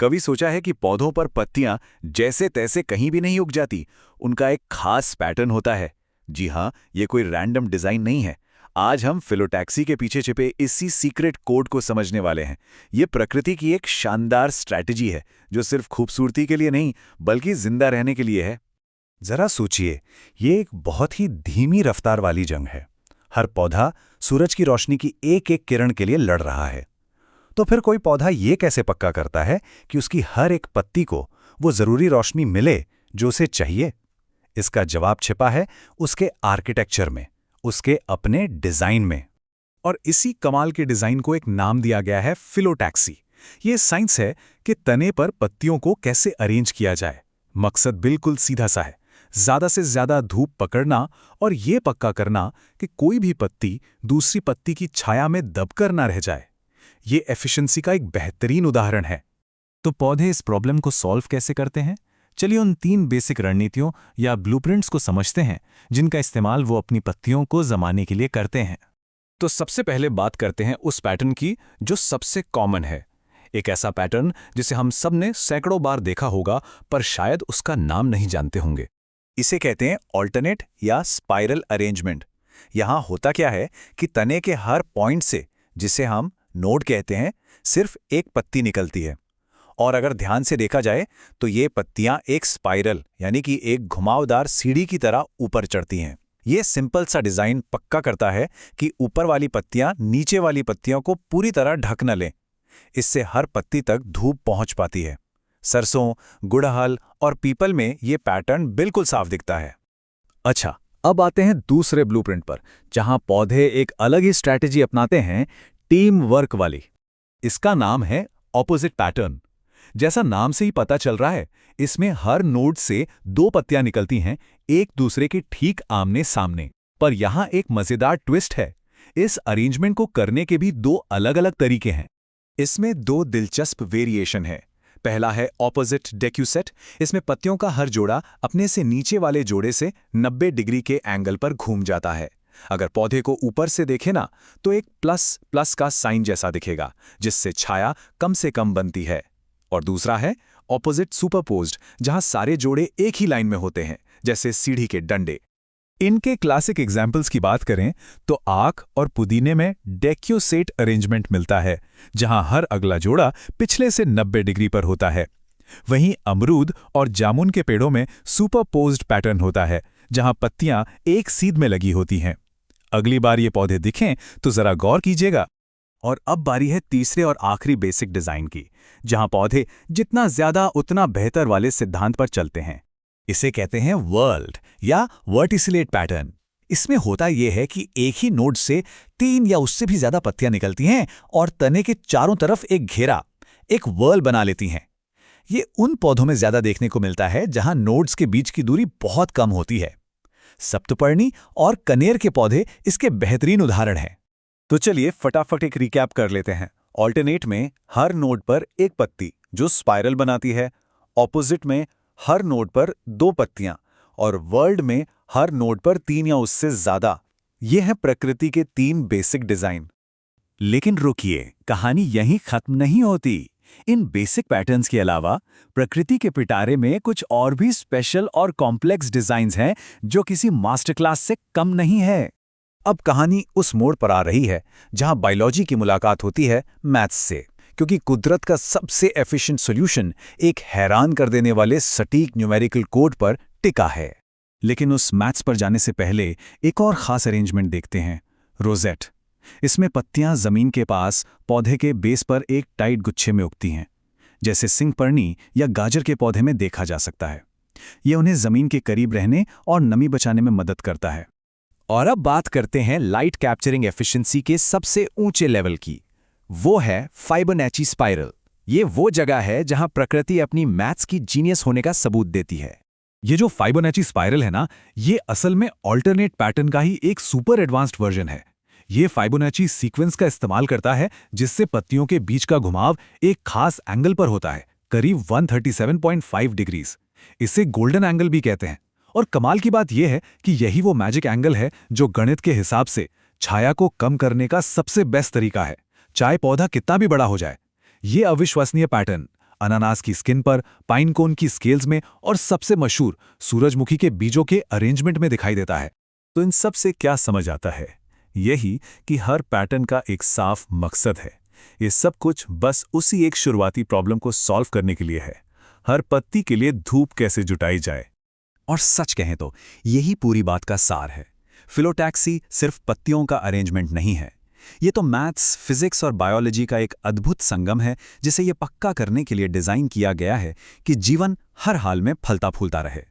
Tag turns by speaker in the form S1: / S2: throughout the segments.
S1: कभी सोचा है कि पौधों पर पत्तियां जैसे तैसे कहीं भी नहीं उग जाती, उनका एक खास पैटर्न होता है। जी हाँ, ये कोई रैंडम डिजाइन नहीं है। आज हम फिलोटैक्सी के पीछे छिपे इसी सीक्रेट कोड को समझने वाले हैं। ये प्रकृति की एक शानदार स्ट्रैटेजी है, जो सिर्फ खूबसूरती के लिए नहीं, बल्कि जिंदा रहने के लिए है।
S2: जरा सोचिए, ये एक बहुत ही धीमी रफ्तार वाली जंग है। हर पौधा सूरज की रोशनी की एक एक किरण के लिए लड़ रहा है। तो फिर कोई पौधा ये कैसे पक्का करता है कि उसकी हर एक पत्ती को वो जरूरी रोशनी मिले जो उसे चाहिए? इसका जवाब छिपा है उसके आर्किटेक्चर में, उसके अपने डिजाइन में। और इसी कमाल के डिजाइन को एक नाम दिया गया है फिलोटैक्सी। ये साइंस है कि तने पर पत्तियों को कैसे अरेंज किया जाए। मकसद बिल्कुल सीधा सा है, ज्यादा से ज्यादा धूप पकड़ना और ये पक्का करना कि कोई भी पत्ती दूसरी पत्ती की छाया में दबकर ना रह जाए। ये एफिशिएंसी का एक बेहतरीन उदाहरण है। तो पौधे इस प्रॉब्लम को सॉल्व कैसे करते हैं? चलिए उन 3 बेसिक रणनीतियों या ब्लूप्रिंट्स को समझते हैं जिनका इस्तेमाल वो अपनी पत्तियों को जमाने के लिए करते हैं।
S1: तो सबसे पहले बात करते हैं उस पैटर्न की जो सबसे कॉमन है। एक ऐसा पैटर्न जिसे हम सब ने सैकड़ों बार देखा होगा, पर शायद उसका नाम नहीं जानते होंगे। इसे कहते हैं ऑल्टरनेट या स्पाइरल अरेंजमेंट। यहां होता क्या है कि तने के हर पॉइंट से, जिसे हम नोड कहते हैं, सिर्फ एक पत्ती निकलती है। और अगर ध्यान से देखा जाए तो ये पत्तियां एक स्पाइरल यानी कि एक घुमावदार सीढ़ी की तरह ऊपर चढ़ती हैं। ये सिंपल सा डिजाइन पक्का करता है कि ऊपर वाली पत्तियां नीचे वाली पत्तियों को पूरी तरह ढक न लें। इससे हर पत्ती तक धूप पहुंच पाती है। सरसों, गुड़हल और पीपल में ये पैटर्न बिल्कुल साफ दिखता है।
S2: अच्छा, अब आते हैं दूसरे ब्लूप्रिंट पर, जहां पौधे एक अलग ही स्ट्रैटेजी अपनाते हैं, टीम वर्क वाली। इसका नाम है ऑपोजिट पैटर्न। जैसा नाम से ही पता चल रहा है, इसमें हर नोड से 2 पत्तियां निकलती हैं, एक दूसरे के ठीक आमने सामने। पर यहां एक मजेदार ट्विस्ट है। इस अरेंजमेंट को करने के भी 2 अलग-अलग तरीके हैं। इसमें 2 दिलचस्प वेरिएशन है। पहला है ऑपोजिट डेक्यूसेट। इसमें पत्तियों का हर जोड़ा अपने से नीचे वाले जोड़े से 90 डिग्री के एंगल पर घूम जाता है। अगर पौधे को ऊपर से देखें ना, तो एक प्लस प्लस का साइन जैसा दिखेगा, जिससे छाया कम से कम बनती है। और दूसरा है ऑपोजिट सुपरपोज्ड, जहां सारे जोड़े एक ही लाइन में होते हैं, जैसे सीढ़ी के डंडे। इनके क्लासिक एग्जाम्पल्स की बात करें तो आक और पुदीने में डेक्यूसेट अरेंजमेंट मिलता है, जहां हर अगला जोड़ा पिछले से 90 डिग्री पर होता है। वहीं अमरूद और जामुन के पेड़ों में सुपरपोज्ड पैटर्न होता है, जहां पत्तियां एक सीध में लगी होती हैं। अगली बार ये पौधे दिखें तो जरा गौर कीजिएगा। और अब बारी है तीसरे और आखिरी बेसिक डिजाइन की, जहां पौधे जितना ज्यादा उतना बेहतर वाले सिद्धांत पर चलते हैं। इसे कहते हैं वर्ल्ड या वर्टिसिलेट पैटर्न। इसमें होता यह है कि एक ही नोड से 3 या उससे भी ज्यादा पत्तियां निकलती हैं और तने के चारों तरफ एक घेरा, एक वर्ल बना लेती हैं। ये उन पौधों में ज्यादा देखने को मिलता है जहां नोड्स के बीच की दूरी बहुत कम होती है। सप्तपर्णी और कनेर के पौधे इसके बेहतरीन उदाहरण हैं। तो चलिए फटाफट एक रिकैप कर लेते हैं। ऑल्टरनेट में हर नोड पर एक पत्ती जो स्पाइरल बनाती है, ऑपोजिट में हर नोड पर 2 पत्तियां, और वर्ल्ड में हर नोड पर 3 या उससे ज्यादा। ये है प्रकृति के 3 बेसिक डिजाइन। लेकिन रुकिए, कहानी यहीं खत्म नहीं होती। इन बेसिक पैटर्न्स के अलावा प्रकृति के पिटारे में कुछ और भी स्पेशल और कॉम्प्लेक्स डिजाइन्स हैं जो किसी मास्टर क्लास से कम नहीं है। अब कहानी उस मोड़ पर आ रही है जहां बायोलॉजी की मुलाकात होती है मैथ्स से, क्योंकि कुदरत का सबसे एफिशिएंट सॉल्यूशन एक हैरान कर देने वाले सटीक न्यूमेरिकल कोड पर टिका है। लेकिन उस मैथ्स पर जाने से पहले एक और खास अरेंजमेंट देखते हैं, रोजेट। इसमें पत्तियां जमीन के पास पौधे के बेस पर एक टाइट गुच्छे में उगती हैं, जैसे सिंगपर्णी या गाजर के पौधे में देखा जा सकता है। यह उन्हें जमीन के करीब रहने और नमी बचाने में मदद करता है। और अब बात करते हैं लाइट कैप्चरिंग एफिशिएंसी के सबसे ऊंचे लेवल की। वो है फाइबोनैची स्पाइरल। ये वो जगह है जहां प्रकृति अपनी मैथ्स की जीनियस होने का सबूत देती है। ये जो फाइबोनैची स्पाइरल है ना, ये असल में ऑल्टरनेट पैटर्न का ही एक सुपर एडवांस्ड वर्जन है। ये फाइबोनैची सीक्वेंस का इस्तेमाल करता है, जिससे पत्तियों के बीच का घुमाव एक खास एंगल पर होता है, करीब 137.5 डिग्रीज। इसे गोल्डन एंगल भी कहते हैं। और कमाल की बात यह है कि यही वो मैजिक एंगल है जो गणित के हिसाब से छाया को कम करने का सबसे बेस्ट तरीका है, चाहे पौधा कितना भी बड़ा हो जाए। ये अविश्वसनीय पैटर्न अनानास की स्किन पर, पाइन कोन की स्केल्स में और सबसे मशहूर सूरजमुखी के बीजों के अरेंजमेंट में दिखाई देता है।
S1: तो इन सब से क्या समझ आता है? यही कि हर पैटर्न का एक साफ मकसद है। ये सब कुछ बस उसी एक शुरुआती प्रॉब्लम को सॉल्व करने के लिए है। हर पत्ती के लिए धूप कैसे जुटाई जाए।
S2: और सच कहें तो यही पूरी बात का सार है। फिलोटैक्सी सिर्फ पत्तियों का अरेंजमेंट नहीं है। ये तो मैथ्स, फिजिक्स और बायोलॉजी का एक अद्भुत संगम है, जिसे ये पक्का करने के लिए डिज़ाइन किया गया है कि जीवन हर हाल में फलता फूलता रहे।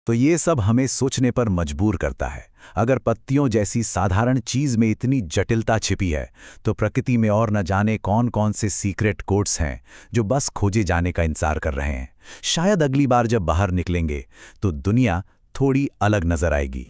S2: तो ये सब हमें सोचने पर मजबूर करता है। अगर पत्तियों जैसी साधारण चीज़ में इतनी जटिलता छिपी है, तो प्रकृति में और न जाने कौन कौन से सीक्रेट कोड्स हैं जो बस खोजे जाने का इंतजार कर रहे हैं। शायद अगली बार जब बाहर निकलेंगे तो दुनिया थोड़ी अलग नजर आएगी।